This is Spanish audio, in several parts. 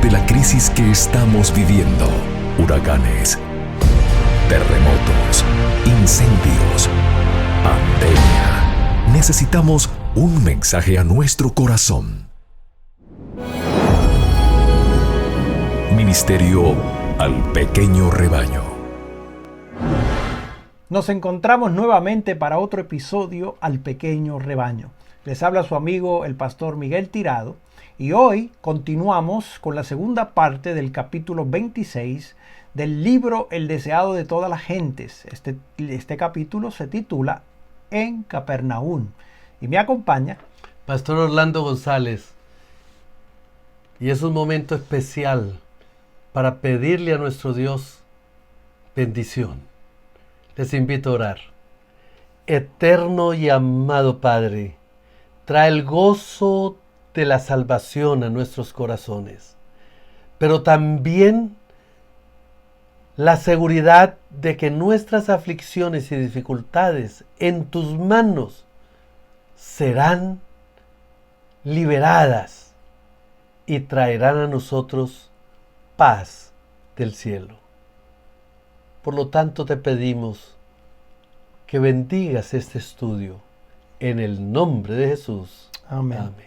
de la crisis que estamos viviendo. Huracanes, terremotos, incendios, pandemia. Necesitamos un mensaje a nuestro corazón. Ministerio al pequeño rebaño. Nos encontramos nuevamente para otro episodio al pequeño rebaño. Les habla su amigo el pastor Miguel Tirado y hoy continuamos con la segunda parte del capítulo 26 del libro El deseado de todas las gentes. Este capítulo se titula En Capernaum y me acompaña Pastor Orlando González. Y es un momento especial para pedirle a nuestro Dios bendición. Les invito a orar. Eterno y amado Padre, trae el gozo de la salvación a nuestros corazones, pero también la seguridad de que nuestras aflicciones y dificultades en tus manos serán liberadas y traerán a nosotros paz del cielo. Por lo tanto, te pedimos que bendigas este estudio en el nombre de Jesús. Amén. Amén.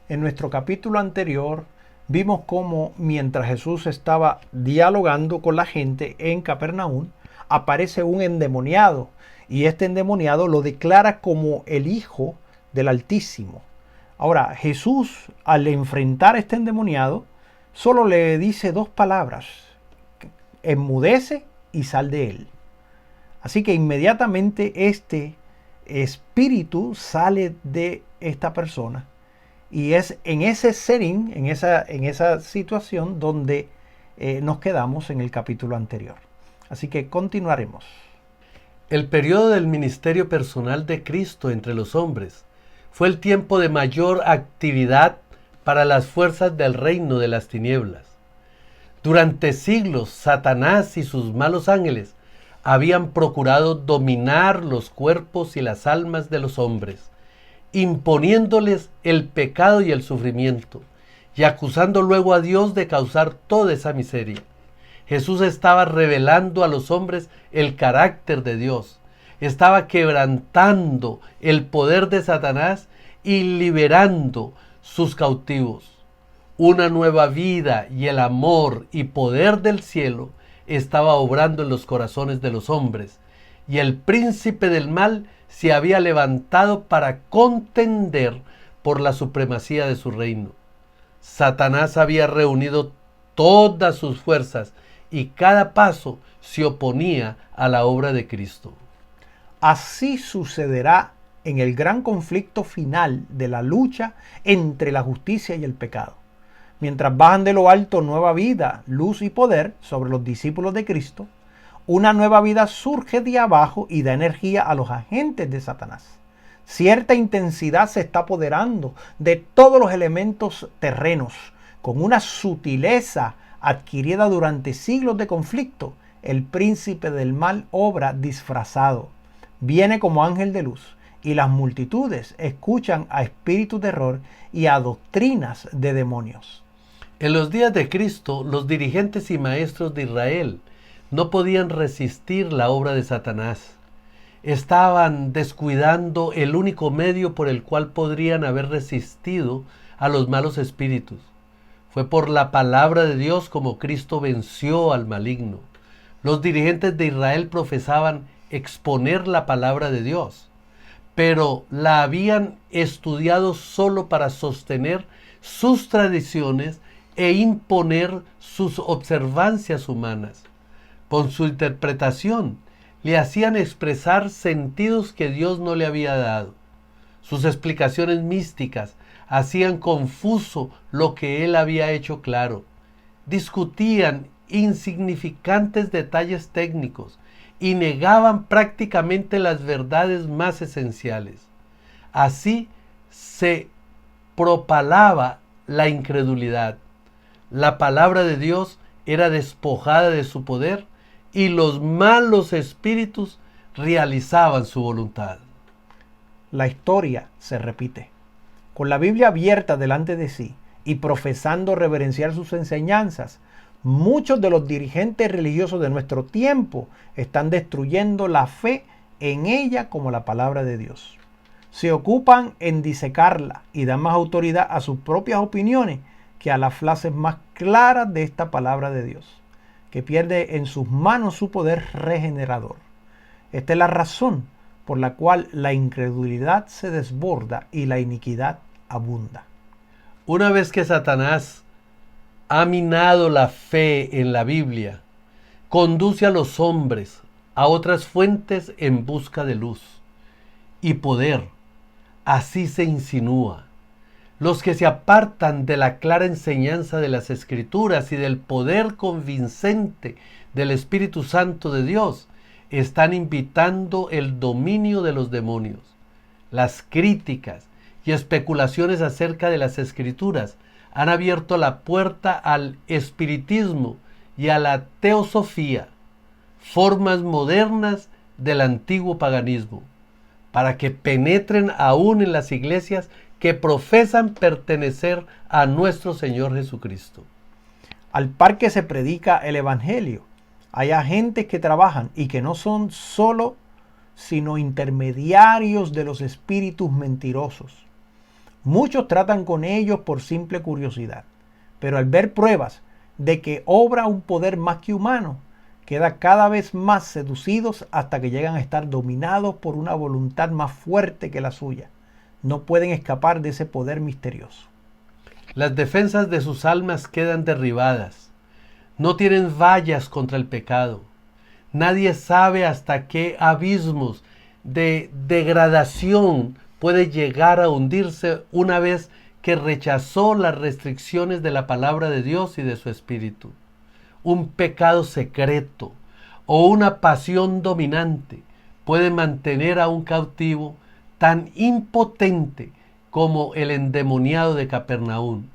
En nuestro capítulo anterior vimos cómo mientras Jesús estaba dialogando con la gente en Capernaum, aparece un endemoniado y este endemoniado lo declara como el Hijo del Altísimo. Ahora, Jesús, al enfrentar a este endemoniado, solo le dice dos palabras: enmudece y sal de él. Así que inmediatamente este espíritu sale de esta persona y es en ese setting, en esa situación donde nos quedamos en el capítulo anterior. Así que continuaremos. El periodo del ministerio personal de Cristo entre los hombres fue el tiempo de mayor actividad para las fuerzas del reino de las tinieblas. Durante siglos, Satanás y sus malos ángeles habían procurado dominar los cuerpos y las almas de los hombres, imponiéndoles el pecado y el sufrimiento, y acusando luego a Dios de causar toda esa miseria. Jesús estaba revelando a los hombres el carácter de Dios, estaba quebrantando el poder de Satanás y liberando sus cautivos. Una nueva vida y el amor y poder del cielo estaba obrando en los corazones de los hombres, y el príncipe del mal se había levantado para contender por la supremacía de su reino. Satanás había reunido todas sus fuerzas y cada paso se oponía a la obra de Cristo. Así sucederá en el gran conflicto final de la lucha entre la justicia y el pecado. Mientras bajan de lo alto nueva vida, luz y poder sobre los discípulos de Cristo, una nueva vida surge de abajo y da energía a los agentes de Satanás. Cierta intensidad se está apoderando de todos los elementos terrenos, con una sutileza adquirida durante siglos de conflicto. El príncipe del mal obra disfrazado. Viene como ángel de luz y las multitudes escuchan a espíritus de error y a doctrinas de demonios. En los días de Cristo, los dirigentes y maestros de Israel no podían resistir la obra de Satanás. Estaban descuidando el único medio por el cual podrían haber resistido a los malos espíritus. Fue por la palabra de Dios como Cristo venció al maligno. Los dirigentes de Israel profesaban exponer la palabra de Dios, pero la habían estudiado solo para sostener sus tradiciones e imponer sus observancias humanas. Con su interpretación le hacían expresar sentidos que Dios no le había dado. Sus explicaciones místicas hacían confuso lo que Él había hecho claro. Discutían insignificantes detalles técnicos y negaban prácticamente las verdades más esenciales. Así se propalaba la incredulidad. La palabra de Dios era despojada de su poder y los malos espíritus realizaban su voluntad. La historia se repite. Con la Biblia abierta delante de sí y profesando reverenciar sus enseñanzas, muchos de los dirigentes religiosos de nuestro tiempo están destruyendo la fe en ella como la palabra de Dios. Se ocupan en disecarla y dan más autoridad a sus propias opiniones que a las frases más claras de esta palabra de Dios, que pierde en sus manos su poder regenerador. Esta es la razón por la cual la incredulidad se desborda y la iniquidad abunda. Una vez que Satanás ha minado la fe en la Biblia, conduce a los hombres a otras fuentes en busca de luz y poder. Así se insinúa. Los que se apartan de la clara enseñanza de las Escrituras y del poder convincente del Espíritu Santo de Dios están invitando el dominio de los demonios. Las críticas y especulaciones acerca de las Escrituras han abierto la puerta al espiritismo y a la teosofía, formas modernas del antiguo paganismo, para que penetren aún en las iglesias que profesan pertenecer a nuestro Señor Jesucristo. Al par que se predica el Evangelio, hay agentes que trabajan y que no son solo sino intermediarios de los espíritus mentirosos. Muchos tratan con ellos por simple curiosidad, pero al ver pruebas de que obra un poder más que humano, quedan cada vez más seducidos hasta que llegan a estar dominados por una voluntad más fuerte que la suya. No pueden escapar de ese poder misterioso. Las defensas de sus almas quedan derribadas. No tienen vallas contra el pecado. Nadie sabe hasta qué abismos de degradación puede llegar a hundirse una vez que rechazó las restricciones de la palabra de Dios y de su Espíritu. Un pecado secreto o una pasión dominante puede mantener a un cautivo tan impotente como el endemoniado de Capernaum.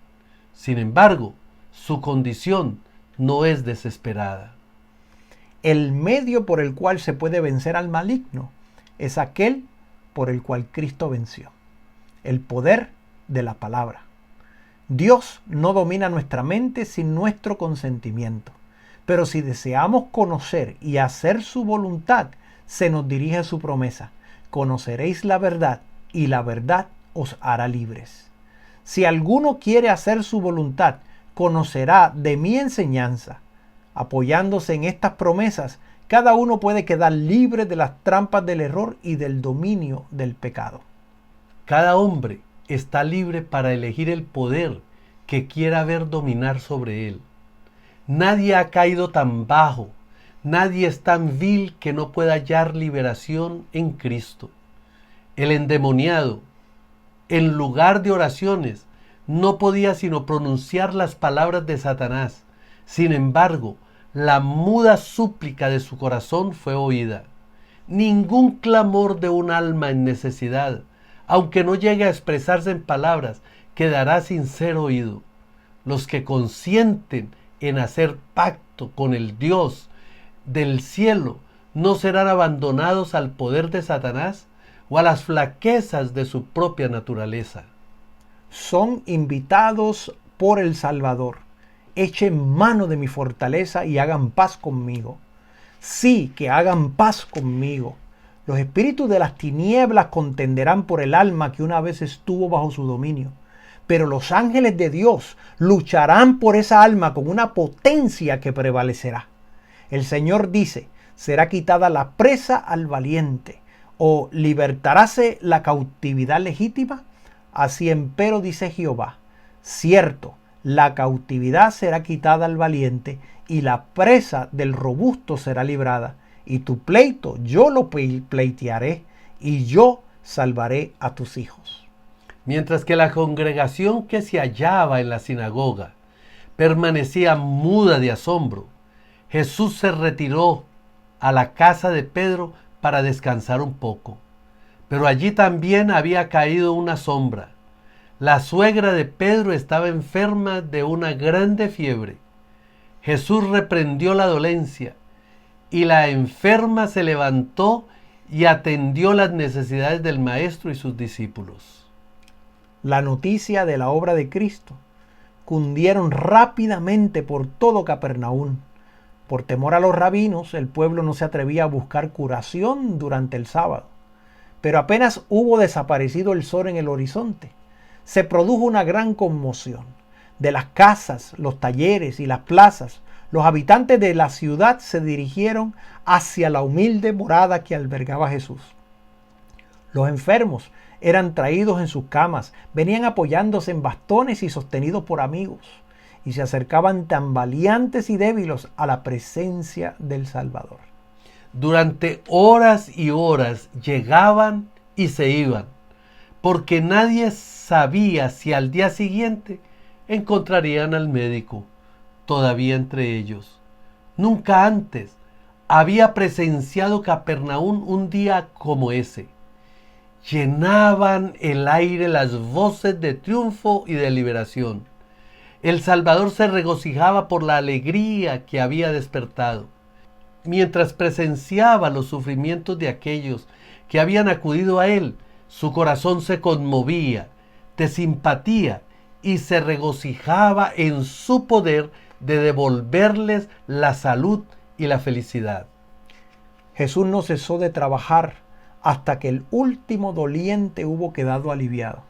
Sin embargo, su condición no es desesperada. El medio por el cual se puede vencer al maligno es aquel por el cual Cristo venció: el poder de la palabra. Dios no domina nuestra mente sin nuestro consentimiento, pero si deseamos conocer y hacer su voluntad, se nos dirige su promesa: conoceréis la verdad y la verdad os hará libres. Si alguno quiere hacer su voluntad, conocerá de mi enseñanza. Apoyándose en estas promesas, cada uno puede quedar libre de las trampas del error y del dominio del pecado. Cada hombre está libre para elegir el poder que quiera ver dominar sobre él. Nadie ha caído tan bajo, nadie es tan vil que no pueda hallar liberación en Cristo. El endemoniado, en lugar de oraciones, no podía sino pronunciar las palabras de Satanás. Sin embargo, la muda súplica de su corazón fue oída. Ningún clamor de un alma en necesidad, aunque no llegue a expresarse en palabras, quedará sin ser oído. Los que consienten en hacer pacto con el Dios del cielo no serán abandonados al poder de Satanás o a las flaquezas de su propia naturaleza. Son invitados por el Salvador: echen mano de mi fortaleza y hagan paz conmigo. Sí, que hagan paz conmigo. Los espíritus de las tinieblas contenderán por el alma que una vez estuvo bajo su dominio, pero los ángeles de Dios lucharán por esa alma con una potencia que prevalecerá. El Señor dice: será quitada la presa al valiente, o libertaráse la cautividad legítima. Así empero dice Jehová: cierto, la cautividad será quitada al valiente, y la presa del robusto será librada, y tu pleito yo lo pleitearé, y yo salvaré a tus hijos. Mientras que la congregación que se hallaba en la sinagoga permanecía muda de asombro, Jesús se retiró a la casa de Pedro para descansar un poco. Pero allí también había caído una sombra. La suegra de Pedro estaba enferma de una grande fiebre. Jesús reprendió la dolencia y la enferma se levantó y atendió las necesidades del maestro y sus discípulos. La noticia de la obra de Cristo cundieron rápidamente por todo Capernaum. Por temor a los rabinos, el pueblo no se atrevía a buscar curación durante el sábado. Pero apenas hubo desaparecido el sol en el horizonte, se produjo una gran conmoción. De las casas, los talleres y las plazas, los habitantes de la ciudad se dirigieron hacia la humilde morada que albergaba Jesús. Los enfermos eran traídos en sus camas, venían apoyándose en bastones y sostenidos por amigos, y se acercaban tambaleantes y débiles a la presencia del Salvador. Durante horas y horas llegaban y se iban, porque nadie sabía si al día siguiente encontrarían al médico, todavía entre ellos. Nunca antes había presenciado Capernaum un día como ese. Llenaban el aire las voces de triunfo y de liberación. El Salvador se regocijaba por la alegría que había despertado. Mientras presenciaba los sufrimientos de aquellos que habían acudido a él, su corazón se conmovía de simpatía y se regocijaba en su poder de devolverles la salud y la felicidad. Jesús no cesó de trabajar hasta que el último doliente hubo quedado aliviado.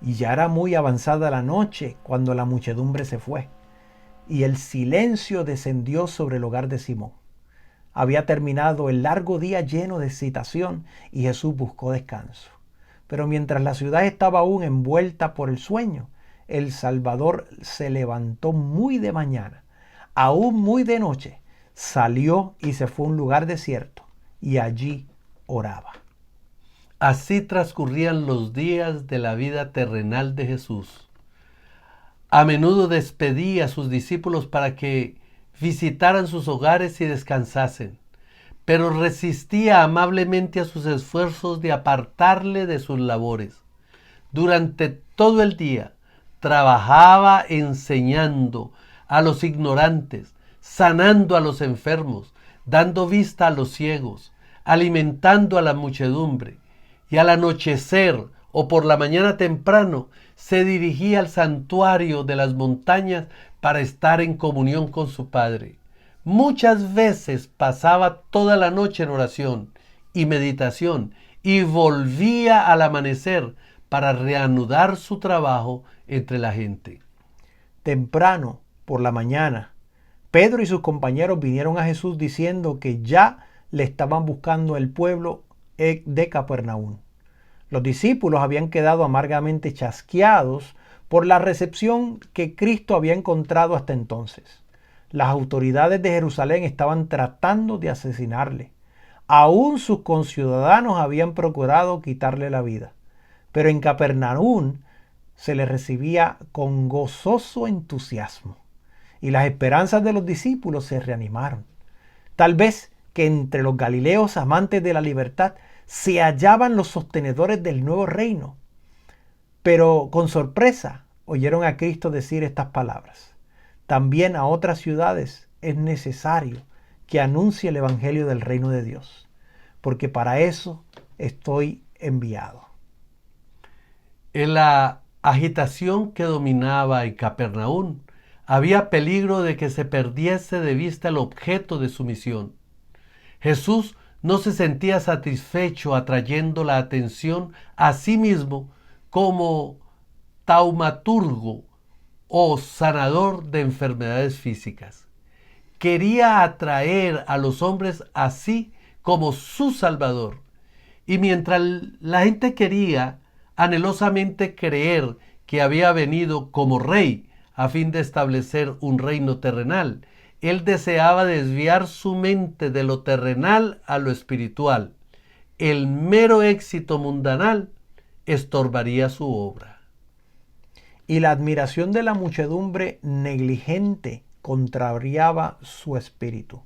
Y ya era muy avanzada la noche cuando la muchedumbre se fue, y el silencio descendió sobre el hogar de Simón. Había terminado el largo día lleno de excitación y Jesús buscó descanso. Pero mientras la ciudad estaba aún envuelta por el sueño, el Salvador se levantó muy de mañana, aún muy de noche, salió y se fue a un lugar desierto y allí oraba. Así transcurrían los días de la vida terrenal de Jesús. A menudo despedía a sus discípulos para que visitaran sus hogares y descansasen, pero resistía amablemente a sus esfuerzos de apartarle de sus labores. Durante todo el día trabajaba enseñando a los ignorantes, sanando a los enfermos, dando vista a los ciegos, alimentando a la muchedumbre, y al anochecer o por la mañana temprano se dirigía al santuario de las montañas para estar en comunión con su Padre. Muchas veces pasaba toda la noche en oración y meditación y volvía al amanecer para reanudar su trabajo entre la gente. Temprano, por la mañana, Pedro y sus compañeros vinieron a Jesús diciendo que ya le estaban buscando el pueblo de Capernaum. Los discípulos habían quedado amargamente chasqueados por la recepción que Cristo había encontrado hasta entonces. Las autoridades de Jerusalén estaban tratando de asesinarle. Aún sus conciudadanos habían procurado quitarle la vida. Pero en Capernaum se le recibía con gozoso entusiasmo y las esperanzas de los discípulos se reanimaron. Tal vez que entre los galileos amantes de la libertad se hallaban los sostenedores del nuevo reino. Pero con sorpresa oyeron a Cristo decir estas palabras: también a otras ciudades es necesario que anuncie el evangelio del reino de Dios, porque para eso estoy enviado. En la agitación que dominaba en Capernaum, había peligro de que se perdiese de vista el objeto de su misión. Jesús no se sentía satisfecho atrayendo la atención a sí mismo como taumaturgo o sanador de enfermedades físicas. Quería atraer a los hombres así como su Salvador. Y mientras la gente quería anhelosamente creer que había venido como rey a fin de establecer un reino terrenal, él deseaba desviar su mente de lo terrenal a lo espiritual. El mero éxito mundanal estorbaría su obra. Y la admiración de la muchedumbre negligente contrariaba su espíritu.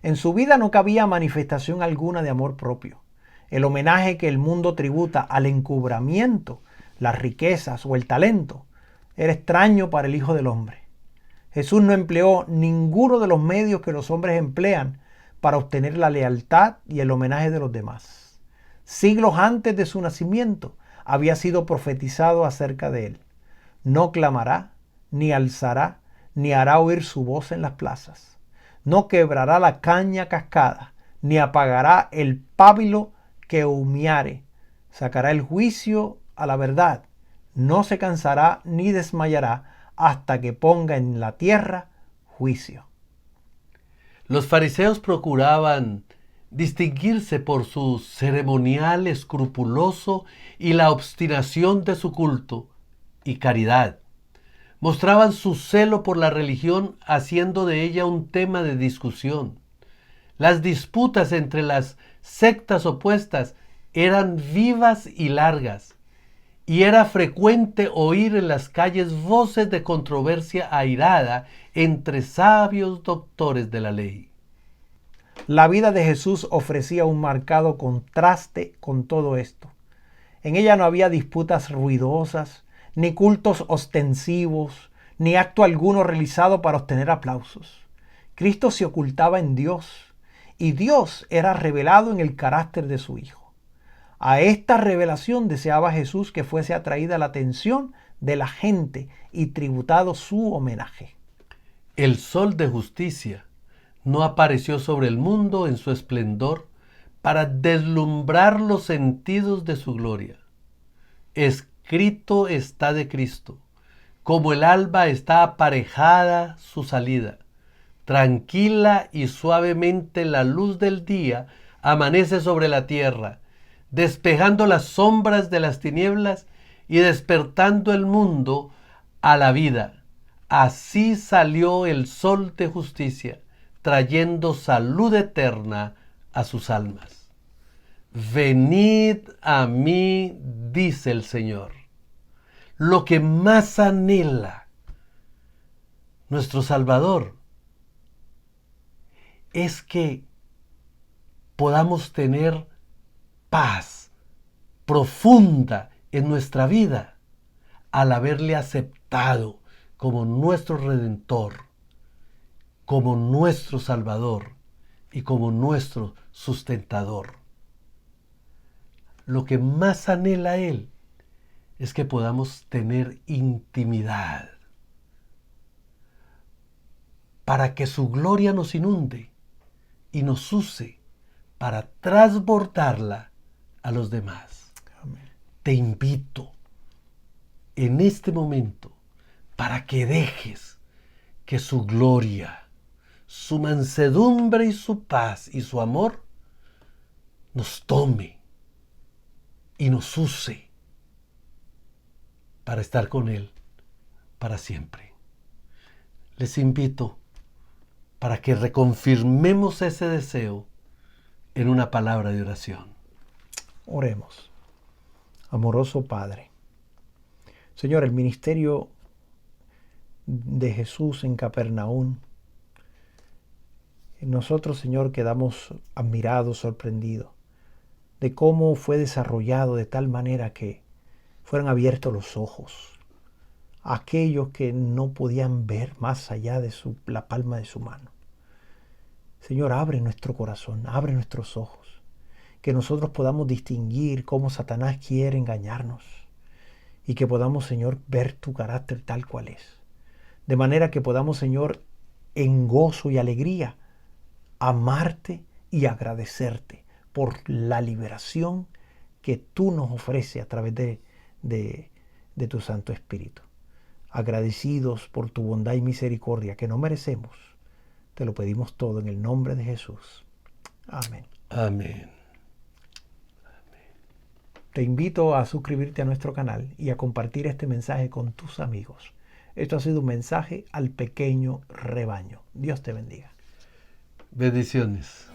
En su vida no cabía manifestación alguna de amor propio. El homenaje que el mundo tributa al encubrimiento, las riquezas o el talento era extraño para el Hijo del Hombre. Jesús no empleó ninguno de los medios que los hombres emplean para obtener la lealtad y el homenaje de los demás. Siglos antes de su nacimiento había sido profetizado acerca de él. No clamará, ni alzará, ni hará oír su voz en las plazas. No quebrará la caña cascada, ni apagará el pábilo que humeare. Sacará el juicio a la verdad. No se cansará ni desmayará hasta que ponga en la tierra juicio. Los fariseos procuraban distinguirse por su ceremonial escrupuloso y la obstinación de su culto y caridad. Mostraban su celo por la religión haciendo de ella un tema de discusión. Las disputas entre las sectas opuestas eran vivas y largas, y era frecuente oír en las calles voces de controversia airada entre sabios doctores de la ley. La vida de Jesús ofrecía un marcado contraste con todo esto. En ella no había disputas ruidosas, ni cultos ostensivos, ni acto alguno realizado para obtener aplausos. Cristo se ocultaba en Dios, y Dios era revelado en el carácter de su Hijo. A esta revelación deseaba Jesús que fuese atraída la atención de la gente y tributado su homenaje. El sol de justicia no apareció sobre el mundo en su esplendor para deslumbrar los sentidos de su gloria. Escrito está de Cristo, como el alba está aparejada su salida. Tranquila y suavemente la luz del día amanece sobre la tierra, despejando las sombras de las tinieblas y despertando el mundo a la vida. Así salió el sol de justicia, trayendo salud eterna a sus almas. Venid a mí, dice el Señor. Lo que más anhela nuestro Salvador es que podamos tener paz profunda en nuestra vida al haberle aceptado como nuestro Redentor, como nuestro Salvador y como nuestro sustentador. Lo que más anhela Él es que podamos tener intimidad para que su gloria nos inunde y nos use para transbordarla a los demás. Amén. Te invito en este momento para que dejes que su gloria, su mansedumbre y su paz y su amor nos tome y nos use para estar con Él para siempre. Les invito para que reconfirmemos ese deseo en una palabra de oración. Oremos. Amoroso Padre. Señor, el ministerio de Jesús en Capernaún, nosotros, Señor, quedamos admirados, sorprendidos de cómo fue desarrollado de tal manera que fueran abiertos los ojos a aquellos que no podían ver más allá de la palma de su mano. Señor, abre nuestro corazón, abre nuestros ojos, que nosotros podamos distinguir cómo Satanás quiere engañarnos y que podamos, Señor, ver tu carácter tal cual es. De manera que podamos, Señor, en gozo y alegría, amarte y agradecerte por la liberación que tú nos ofreces a través de tu Santo Espíritu. Agradecidos por tu bondad y misericordia que no merecemos, te lo pedimos todo en el nombre de Jesús. Amén. Amén. Te invito a suscribirte a nuestro canal y a compartir este mensaje con tus amigos. Esto ha sido un mensaje al pequeño rebaño. Dios te bendiga. Bendiciones.